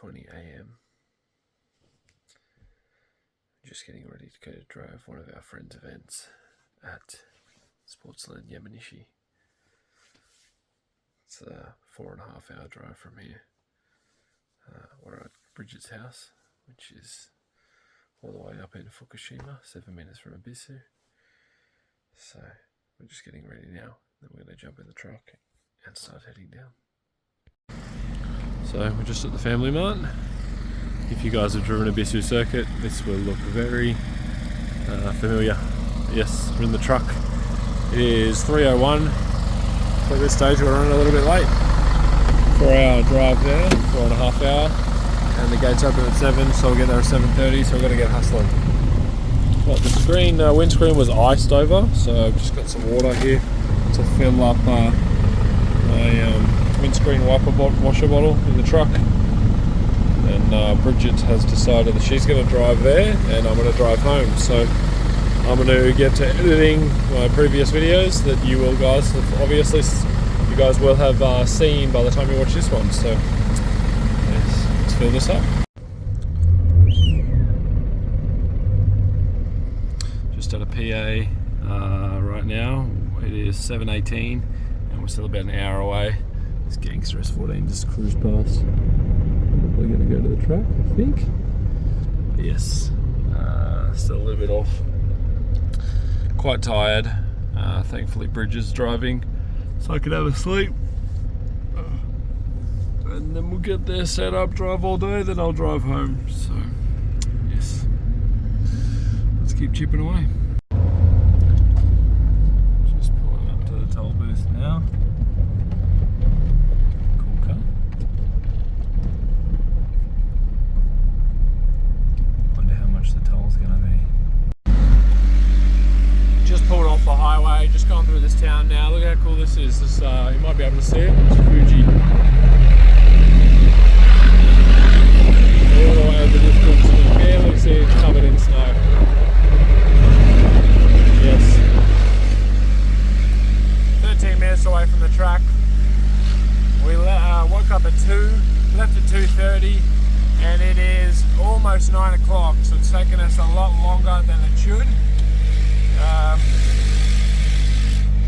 9:20 a.m. Just getting ready to go to drive one of our friends' events at Sportsland, Yamanashi. It's a 4.5 hour drive from here. We're at Bridget's house, which is all the way up in Fukushima, 7 minutes from Abisu. So we're just getting ready now. Then we're going to jump in the truck and start heading down. So we're just at the Family Mart. If you guys have driven a Abisu circuit, this will look very familiar. Yes, we're in the truck. It is 3:01. So at this stage we're running a little bit late. 4-hour drive there, 4.5 hour. And the gates open at 7, so we'll get there at 7:30, so we've got to get hustling. Well, the windscreen was iced over, so I've just got some water here to fill up my windscreen washer bottle in the truck. And Bridget has decided that she's going to drive there and I'm going to drive home. So I'm going to get to editing my previous videos that you guys will have seen by the time you watch this one. So yes, let's fill this up. Just at a PA right now. It is 7:18 and we're still about an hour away. This Gangster S14 just cruised past. We're going to go to the track, I think. Yes, still a little bit off. Quite tired. Thankfully Bridget's driving so I can have a sleep. And then we'll get there, set up, drive all day, then I'll drive home. So, yes. Let's keep chipping away. Just pulling up to the toll booth now. Cool car. Wonder how much the toll's gonna be. Just pulled off the highway, just gone through this town now. Look how cool this is. This, you might be able to see it. It's Fuji. All the way over the distance, you can barely see it's covered in snow. Yes. 13 minutes away from the track. We woke up at 2, left at 2:30, and it is almost 9 o'clock, so it's taken us a lot longer than it should.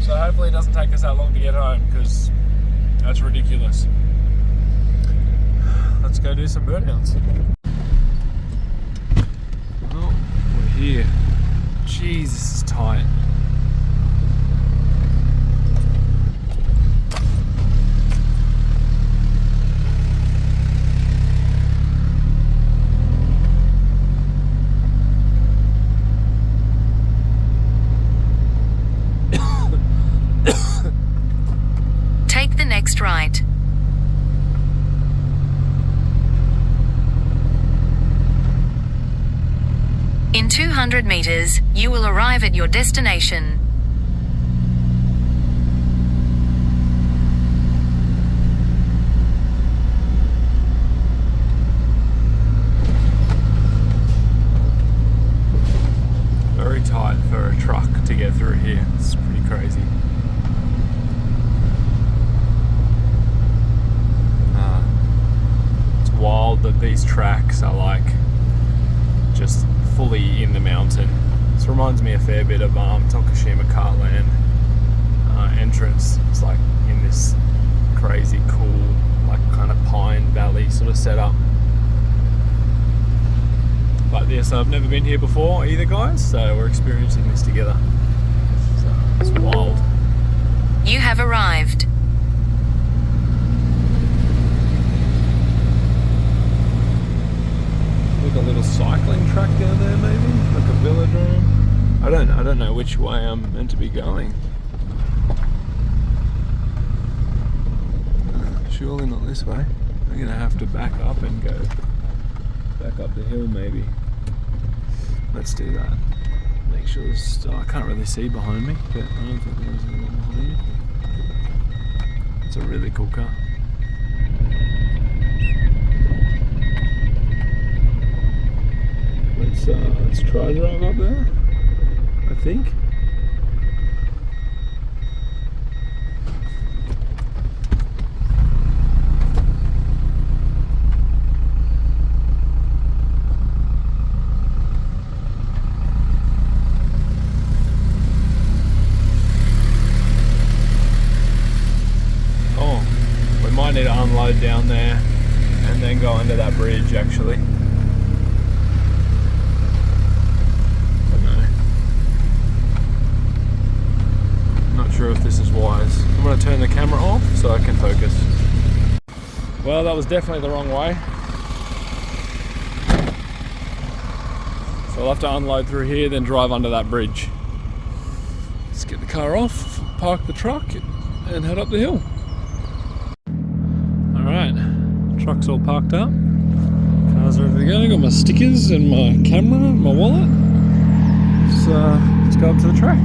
So hopefully it doesn't take us that long to get home, because that's ridiculous. Let's go do some burnouts. Well, we're here. Jeez, this is tight. Take the next right. In 200 meters, you will arrive at your destination. Very tight for a truck to get through here. It's pretty crazy. It's wild that these tracks are like just fully in the mountain. This reminds me a fair bit of Tokushima Carland entrance. It's like in this crazy cool, like kind of pine valley sort of setup. But yes, I've never been here before either, guys, so we're experiencing this together. So it's wild. You have arrived. Like a little cycling track down there, maybe, like a velodrome. I don't know which way I'm meant to be going. Surely not this way. I'm gonna have to back up and go back up the hill, maybe. Let's do that. Make sure there's. I can't really see behind me, but I don't think there's anyone behind me. It's a really cool car. Let's try drive up there, I think. that was definitely the wrong way. So I'll have to unload through here, then drive under that bridge. Let's get the car off, park the truck, and head up the hill. Alright, truck's all parked up. Car's ready to go. Got my stickers and my camera and my wallet. Let's go up to the track.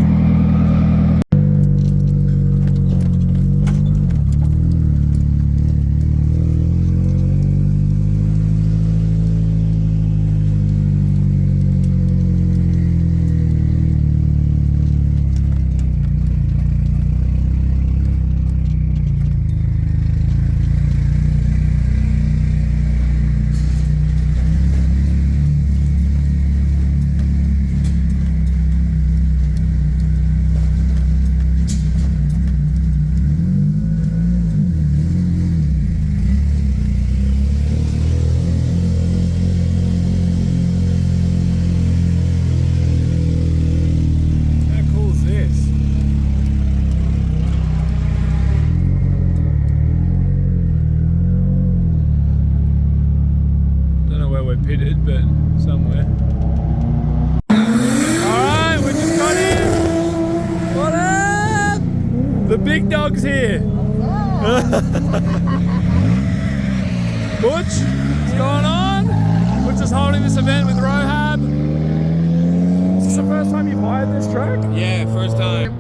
Pitted, but somewhere. Alright, we just got in. What up? The big dog's here. Butch, what's going on? We're just holding this event with Rohab. Is this the first time you've hired this track? Yeah, first time.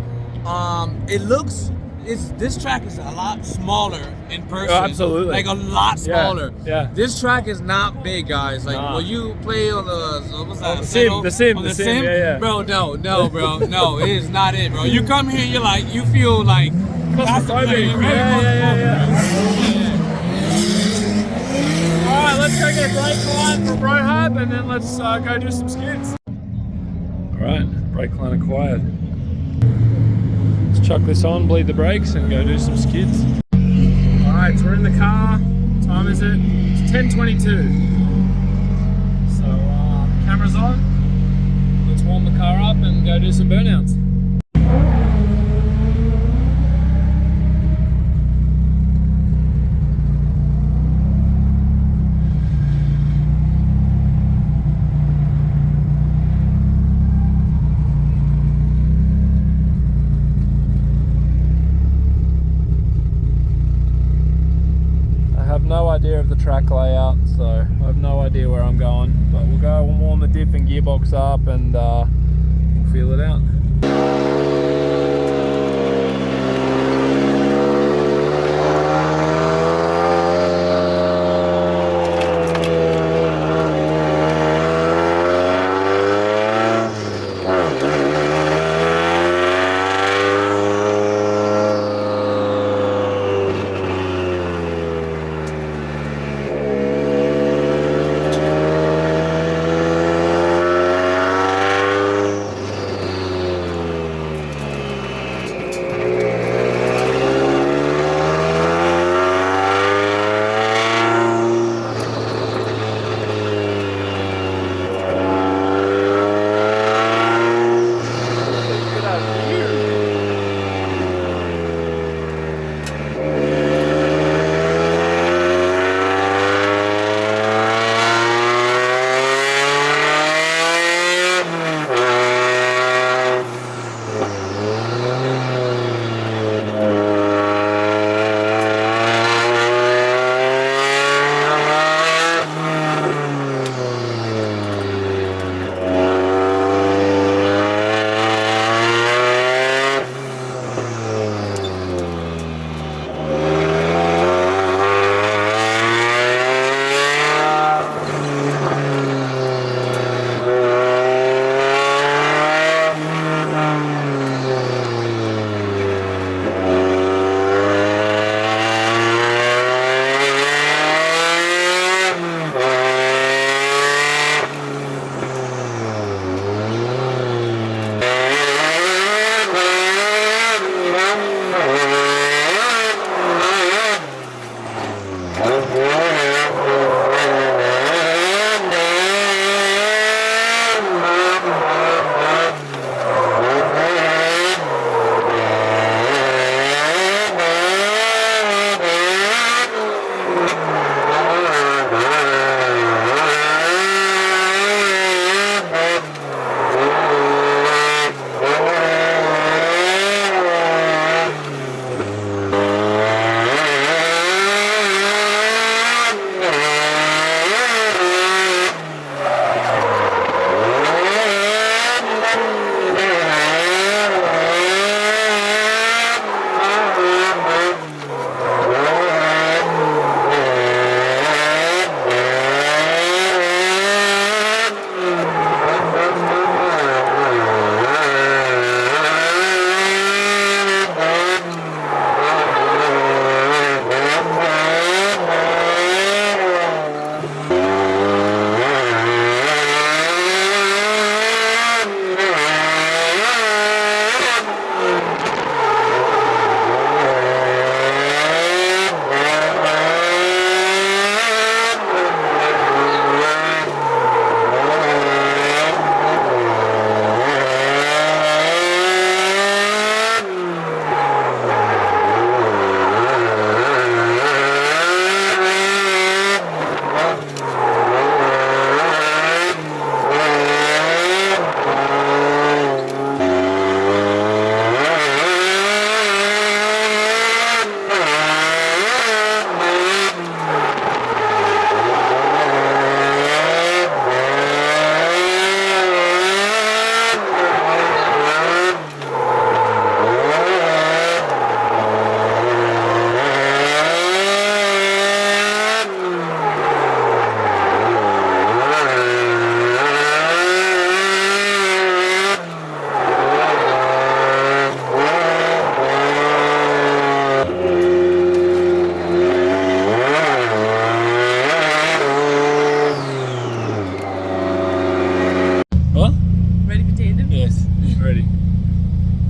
This track is a lot smaller in person. Oh, absolutely. Like a lot smaller. Yeah. This track is not big, guys. Like when you play on the what's that? The sim. Yeah. Bro, no, bro, no, it is not it, bro. You come here, you feel like claustrophobic. Yeah. Alright, let's go get a brake line from Rohab and then let's go do some skids. Alright, brake line acquired. Let's chuck this on, bleed the brakes, and go do some skids. Alright, so we're in the car. What time is it? It's 10:22. So, camera's on. Let's warm the car up and go do some burnouts. No idea of the track layout, so I have no idea where I'm going, but we'll go and warm the diff and gearbox up and we'll feel it out.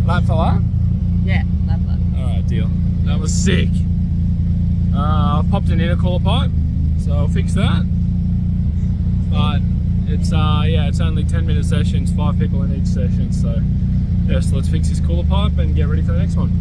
Lap for lap? Yeah, lap. Alright, deal. That was sick. I've popped an intercooler pipe, so I'll fix that. But it's it's only 10-minute sessions, 5 people in each session, so yeah, so let's fix this cooler pipe and get ready for the next one.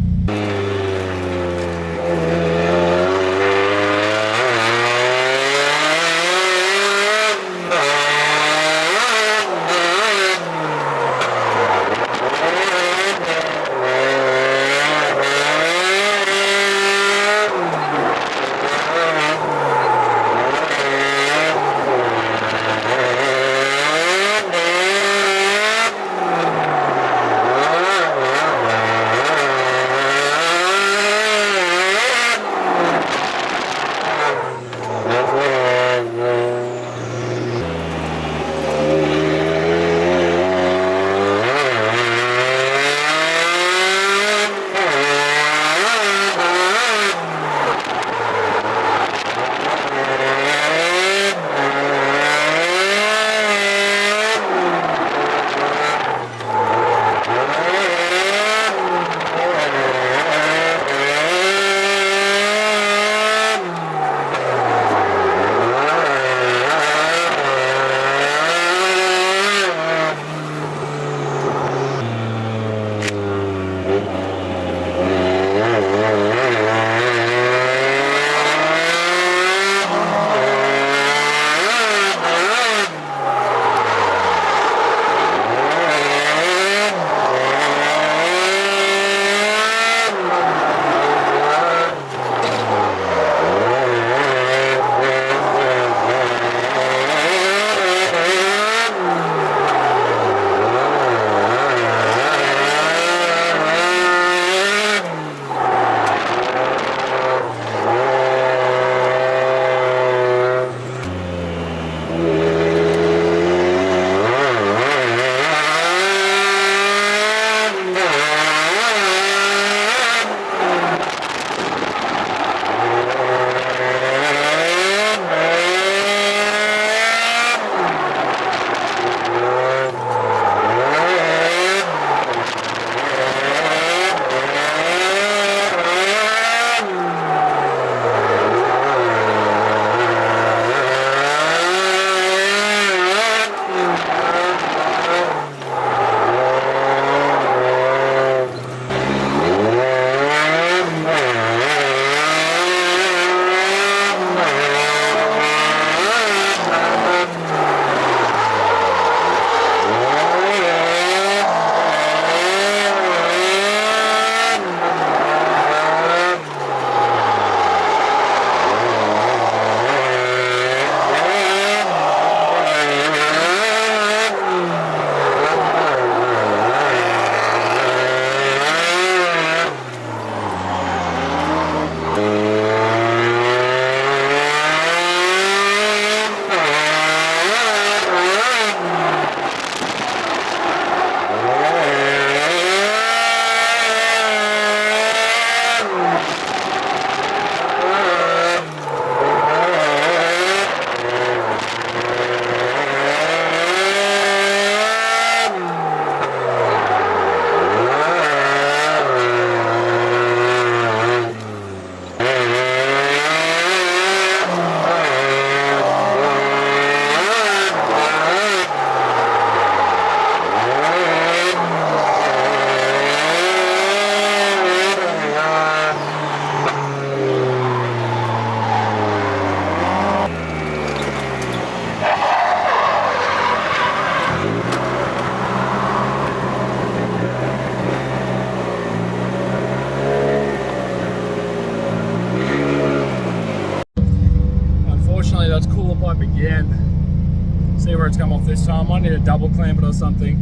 See where it's come off this time. I need to double clamp it or something.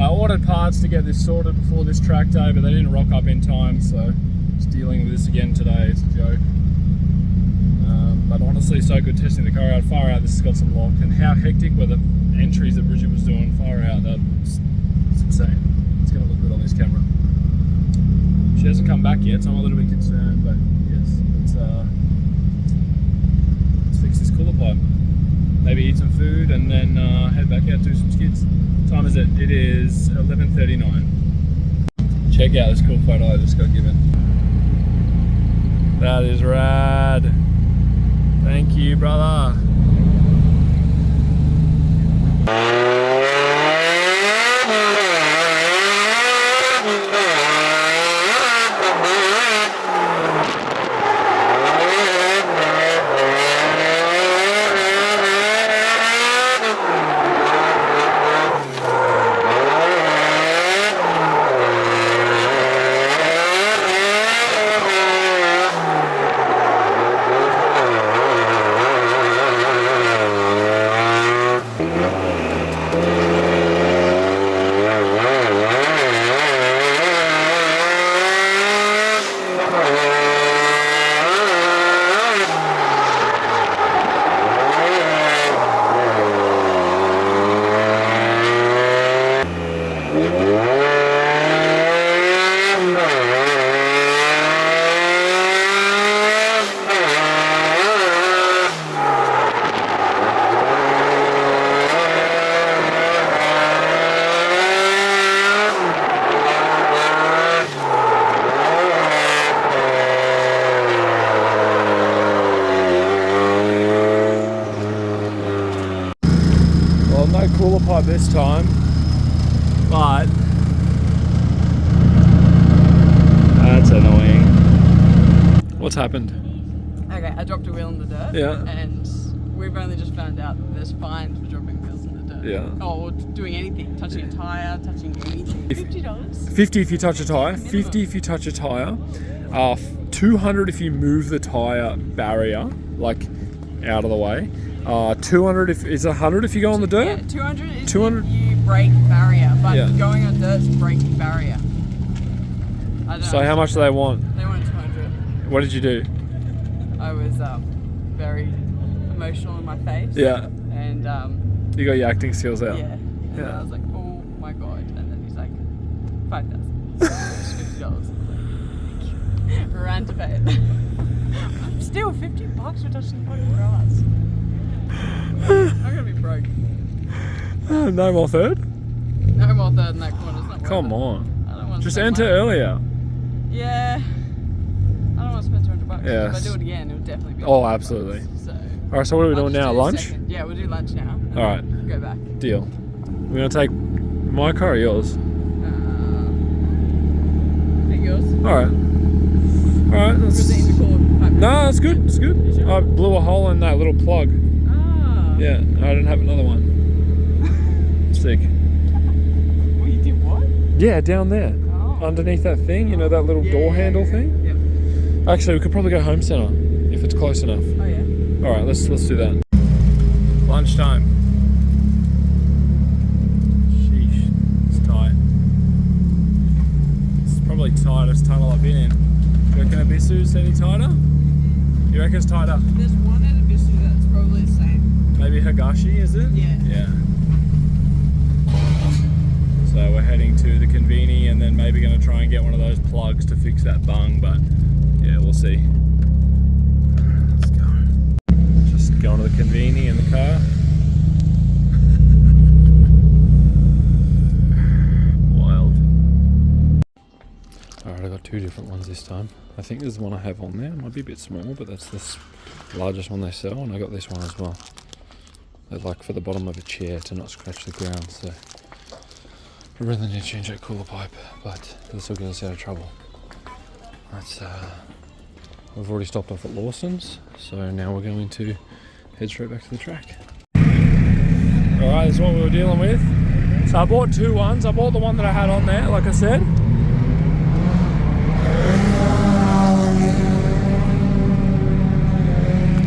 I ordered parts to get this sorted before this track day, but they didn't rock up in time, so just dealing with this again today. It's a joke. But honestly, so good testing the car out. Far out, this has got some lock, and how hectic were the entries that Bridget was doing. Far out, it's insane. It's going to look good on this camera. She hasn't come back yet, so I'm a little bit concerned, but yes, let's fix this cooler pipe. Maybe eat some food and then head back out, do some skids. What time is it? It is 11:39. Check out this cool photo I just got given. That is rad. Thank you, brother. Cooler pipe this time, but that's annoying. What's happened? Okay, I dropped a wheel in the dirt. Yeah. And we've only just found out that there's fines for dropping wheels in the dirt. Yeah. Or doing anything, touching a tyre, touching anything. $50. 50 if you touch a tyre, 50 if you touch a tyre, 200 if you move the tyre barrier, like out of the way. 200 if is 100 if you go on the dirt. Yeah, 200 is 200? if you break barrier, but Yeah. going on dirt's breaking barrier. I don't So know. how much do they want? They wanted 200. What did you do? I was very emotional in my face. Yeah, And you got your acting skills out. yeah. And Yeah. I was like, oh my god. And then he's like, 5,000. $50. Ran to pay it. Still $50 for touching the fucking grass. I'm gonna be broke. No more third? No more third in that corner. It's not worth Come it. on. I don't want to Just spend enter money. earlier. Yeah. I don't want to spend $200. Yes. If I do it again, it'll definitely be. Oh, $200. absolutely. So. Alright, so what are we I'll doing just now? do the Lunch? second. Yeah, we'll do lunch now. And Alright. then go back. Deal. We're gonna take my car or yours? Take yours. Alright. Alright, Was it in the cooler pipe? no, it's good, it's good. I blew a hole in that little plug. Ah. Yeah, I didn't have another one. Sick. Well, you did what? Yeah, down there. Oh. Underneath that thing, you know, that little door handle thing? Yep. Actually, we could probably go home centre if it's close enough. Oh yeah. Alright, let's do that. Lunchtime. Sheesh, it's tight. It's probably the tightest tunnel I've been in. Do you reckon Abisu's any tighter? You reckon it's tighter? There's one at Abisu that's probably the same. Maybe Higashi, is it? Yeah. Yeah. So we're heading to the conveni and then maybe going to try and get one of those plugs to fix that bung, but yeah, we'll see. Let's go. Just going to the conveni in the car. Wild. Alright, I got two different ones this time. I think there's one I have on there. It might be a bit small, but that's the largest one they sell, and I got this one as well. They're like for the bottom of a chair to not scratch the ground, so I really need to change that cooler pipe, but this will get us out of trouble. That's we've already stopped off at Lawson's, so now we're going to head straight back to the track. Alright, that's what we were dealing with. So I bought two ones. I bought the one that I had on there, like I said.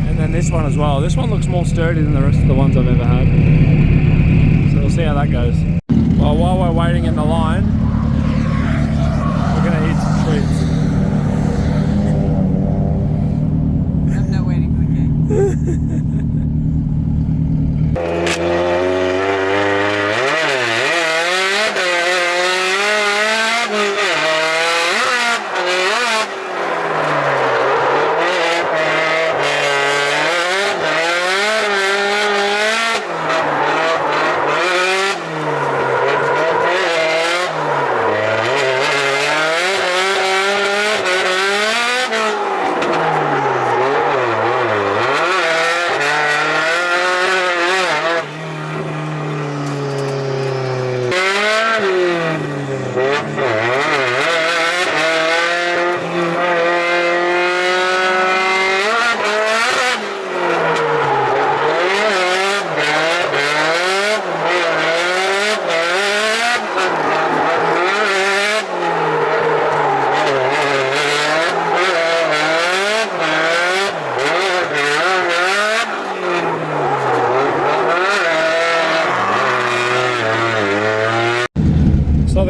And then this one as well. This one looks more sturdy than the rest of the ones I've ever had. So we'll see how that goes. Well, while we're waiting in the line, we're going to eat some treats. I'm not waiting for the cake.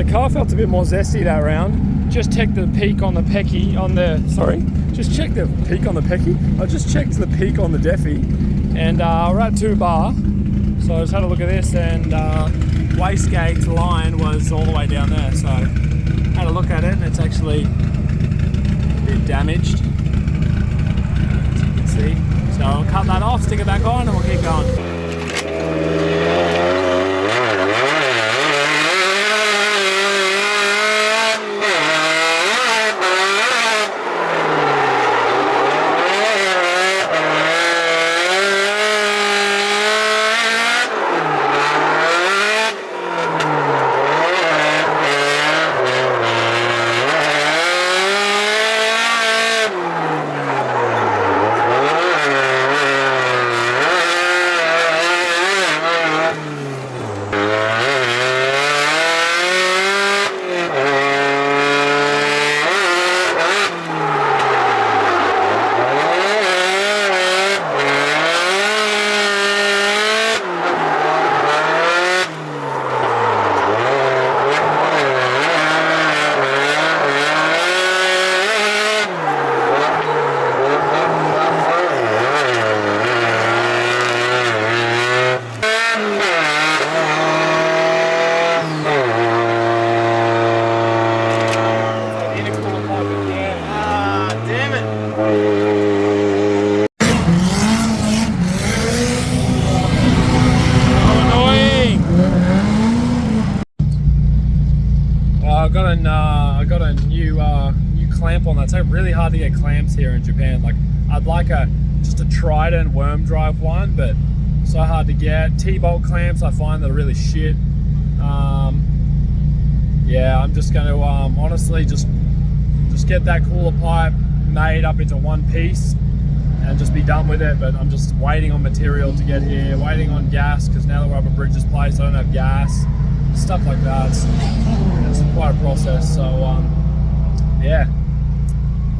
the car felt a bit more zesty that round. Just checked the peak on the Pecky, just checked the peak on the Pecky. I just checked the peak on the Defi, and we're at 2 bar. So I just had a look at this, and wastegate line was all the way down there. So I had a look at it, and it's actually a bit damaged, as you can see. So I'll cut that off, stick it back on, and we'll keep going. I got a new clamp on that. It's really hard to get clamps here in Japan. Like, I'd like just a Trident worm drive one, but so hard to get. T-bolt clamps I find that are really shit. Yeah, I'm just going to honestly just get that cooler pipe made up into one piece and just be done with it. But I'm just waiting on material to get here, waiting on gas, because now that we're up at Bridges Place I don't have gas, stuff like that. It's quite a process. So yeah,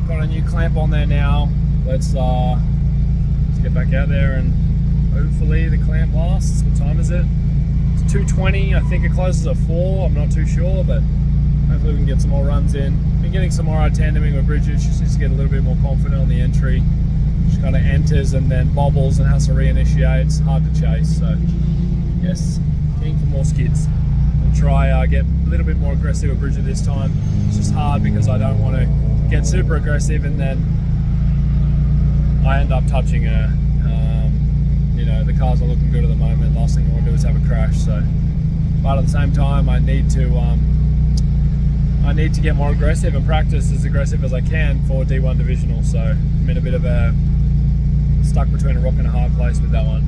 got a new clamp on there now. Let's get back out there and hopefully the clamp lasts. What time is it? It's 2:20. I think it closes at 4. I'm not too sure, but hopefully we can get some more runs in. Been getting some more tandeming with Bridget. She just needs to get a little bit more confident on the entry. She kind of enters and then bobbles and has to reinitiate. It's hard to chase. So yes, keen for more skids. We'll try get a little bit more aggressive with Bridget this time. It's just hard because I don't want to get super aggressive and then I end up touching her. You know, the cars are looking good at the moment. Last thing I want to do is have a crash. So, but at the same time, I need to get more aggressive and practice as aggressive as I can for D1 divisional. So I'm in a bit of a stuck between a rock and a hard place with that one.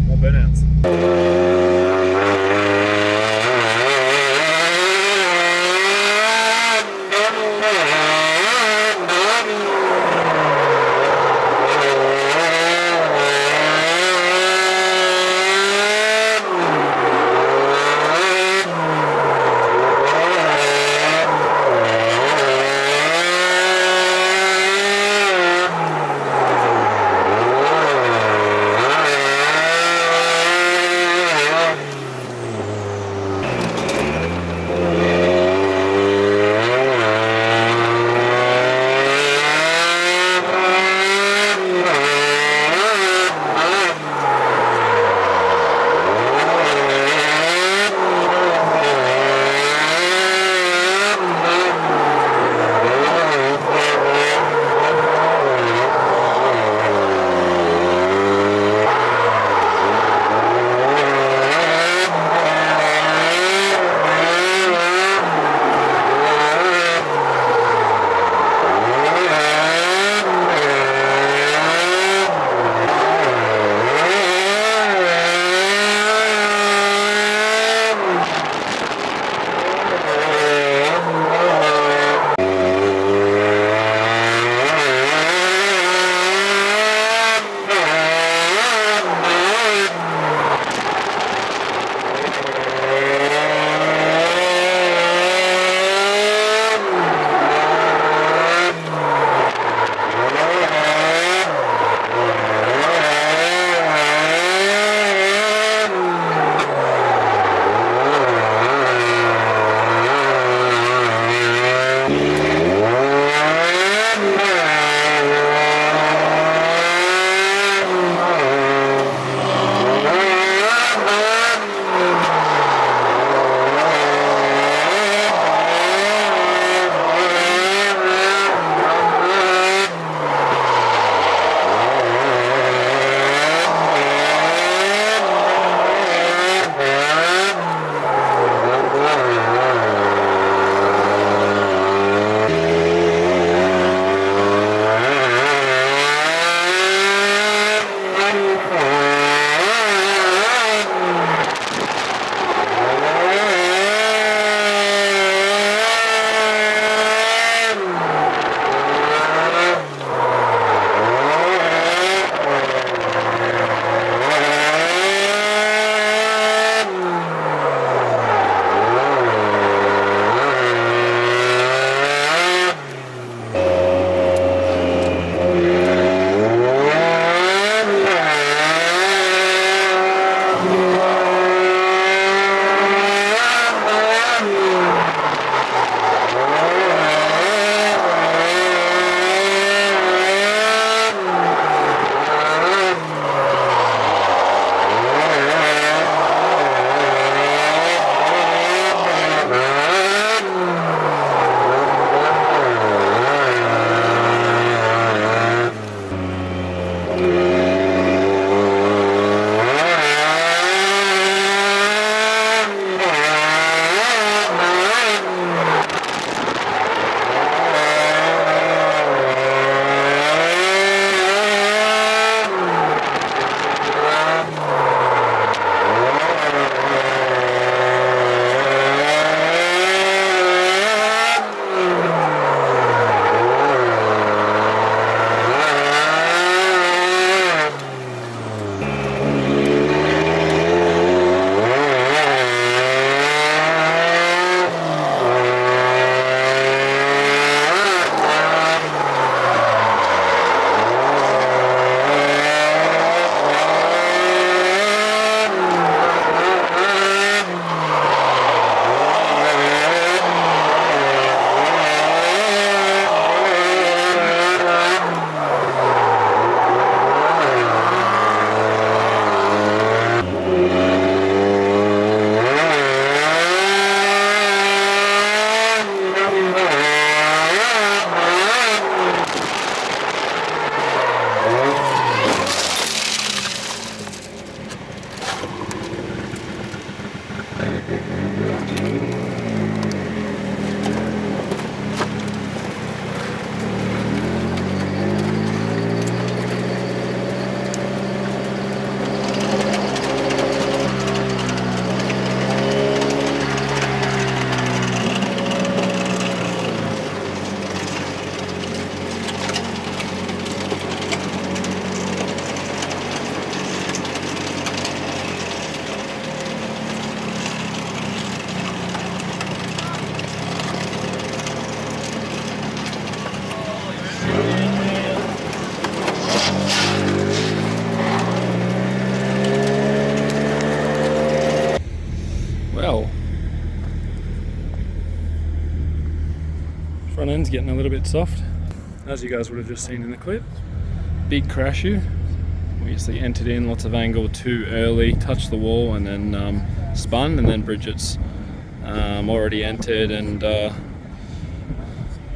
More burnouts. end's getting a little bit soft, as you guys would have just seen in the clip. Big crasher. We obviously entered in lots of angle too early, touched the wall and then spun, and then Bridget's already entered and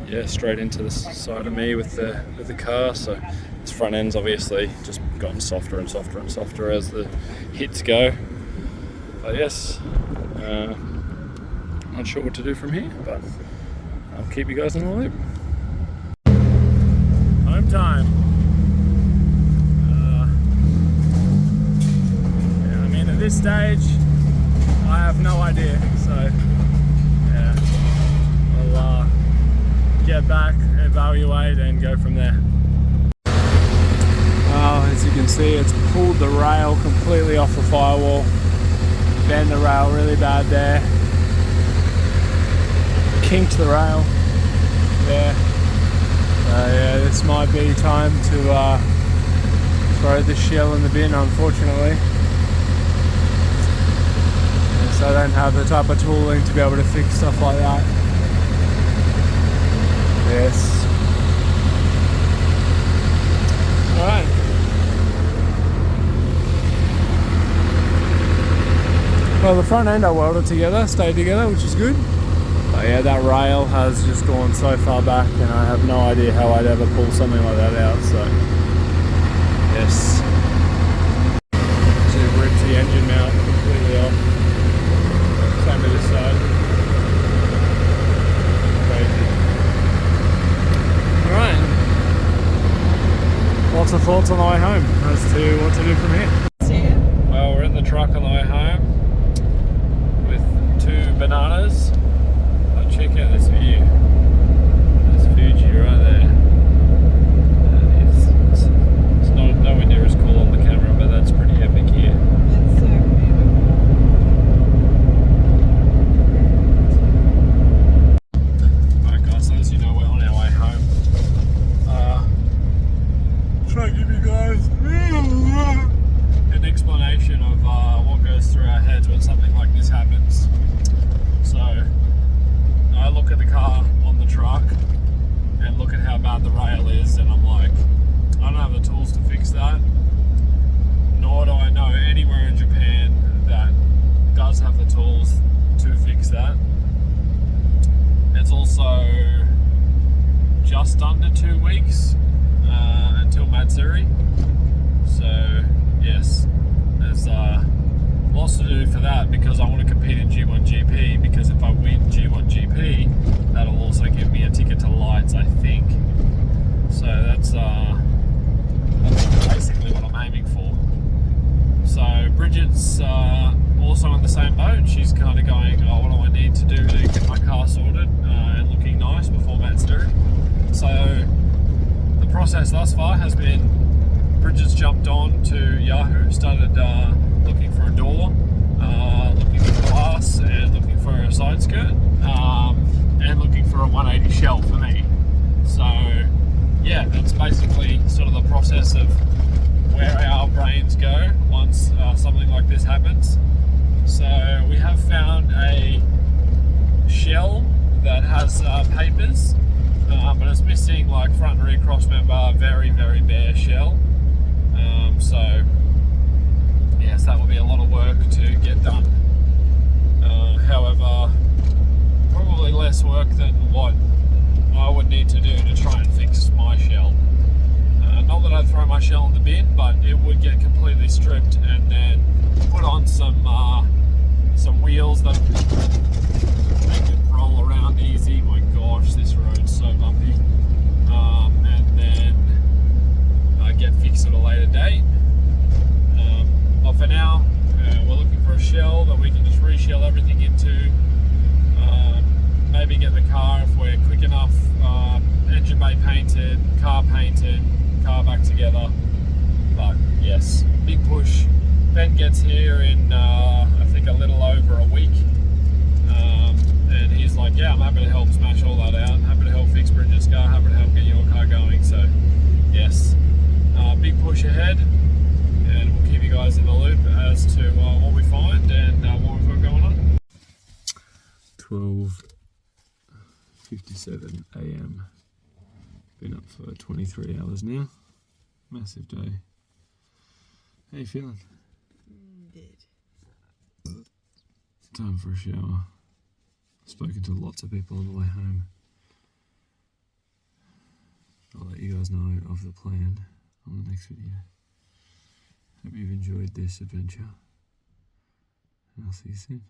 yeah, straight into the side of me with the car. So this front end's obviously just gotten softer and softer and softer as the hits go. But yes, not sure what to do from here, but I'll keep you guys in the loop. Home time. Yeah, I mean, at this stage, I have no idea. So yeah, I'll get back, evaluate, and go from there. Well, as you can see, it's pulled the rail completely off the firewall. Bent the rail really bad there. Kinked the rail there. Yeah, this might be time to throw the shell in the bin, unfortunately. So I don't have the type of tooling to be able to fix stuff like that. Yes. Alright. Well, the front end I welded together, stayed together, which is good. But yeah, that rail has just gone so far back and I have no idea how I'd ever pull something like that out, so yes. So it ripped the engine mount completely off. Same with this side. Crazy. Alright. Lots of thoughts on the way home as to what to do from here. Well, we're in the truck on the way home with 2 bananas. But check out this view. There's Fuji right there. It's not nowhere near as cool on the camera, but that's pretty epic here. That's so beautiful. Alright guys, so as you know, we're on our way home. Try to give you guys an explanation of what goes through our heads when something like this happens. So I look at the car on the truck and look at how bad the rail is, and I'm like, I don't have the tools to fix that, nor do I know anywhere in Japan that does have the tools to fix that. It's also just under 2 weeks until Matsuri, so yes, there's lots to do for that because I want to compete in G1 GP, because if I win G1 GP, that'll also give me a ticket to Lights, I think. So that's basically what I'm aiming for. So Bridget's also in the same boat. She's kind of going, oh, what do I need to do to get my car sorted and looking nice before Matsuri? So the process thus far has been Bridget's jumped on to Yahoo, started looking for a door, looking for glass, and looking for a side skirt, and looking for a 180 shell for me. So yeah, that's basically sort of the process of where our brains go once something like this happens. So we have found a shell that has papers, but it's missing like front and rear cross member, very, very bare shell. So yes, that will be a lot of work to get done. However, probably less work than what I would need to do to try and fix my shell. Not that I'd throw my shell in the bin, but it would get completely stripped and then put on some wheels that make it roll around easy. My gosh, this road's so bumpy. And then get fixed at a later date. But for now, we're looking for a shell that we can just re-shell everything into. Maybe get the car, if we're quick enough, engine bay painted, car back together. But yes, big push. Ben gets here in I think a little over a week, and he's like, yeah, I'm happy to help smash all that out, happy to help fix Bridget's car, happy to help get your car going. So yes, big push ahead, and we'll keep you guys in the loop as to what we find and what we've got going on. 12 4:57 a.m. Been up for 23 hours now. Massive day. How you feeling? Dead. Time for a shower. Spoken to lots of people on the way home. I'll let you guys know of the plan on the next video. Hope you've enjoyed this adventure. And I'll see you soon.